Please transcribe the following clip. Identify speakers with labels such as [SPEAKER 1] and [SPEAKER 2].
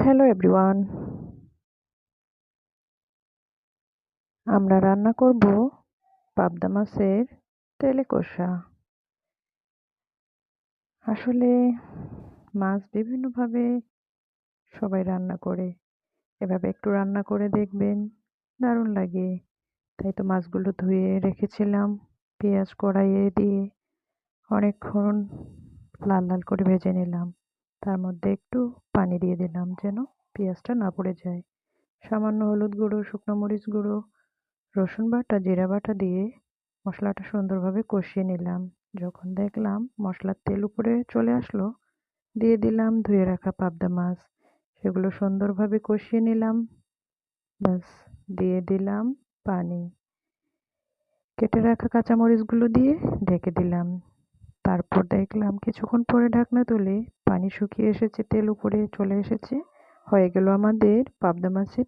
[SPEAKER 1] Hello everyone, আমরা রান্না করব পাবদা মাছের তেলে কষা। আসলে মাছ বিভিন্নভাবে সবাই রান্না করে। এভাবে একটু রান্না করে দেখবেন, দারুণ লাগে। তাই তো মাছগুলো ধুয়ে রেখেছিলাম, পেঁয়াজ কড়াইয়ে দিয়ে অনেকক্ষণ লাল লাল করে ভেজে নিলাম। তার মধ্যে একটু পানি দিয়ে দিলাম যেন পেঁয়াজটা না পুড়ে যায়। সামান্য হলুদ গুঁড়ো, শুকনো মরিচ গুঁড়ো, রসুন বাটা, জিরা বাটা দিয়ে মশলাটা সুন্দরভাবে কষিয়ে নিলাম। যখন দেখলাম মশলার তেল উপরে চলে আসলো, দিয়ে দিলাম ধুয়ে রাখা পাবদা মাছ। সেগুলো সুন্দরভাবে কষিয়ে নিলাম। ব্যাস, দিয়ে দিলাম পানি। কেটে রাখা কাঁচামরিচগুলো দিয়ে ঢেকে দিলাম। তারপর দেখলাম কিছুক্ষণ পরে ঢাকনা তুলে পানি শুকিয়ে এসেছে, তেল উপরে চলে এসেছে। হয়ে গেল আমাদের পাবদা মাছের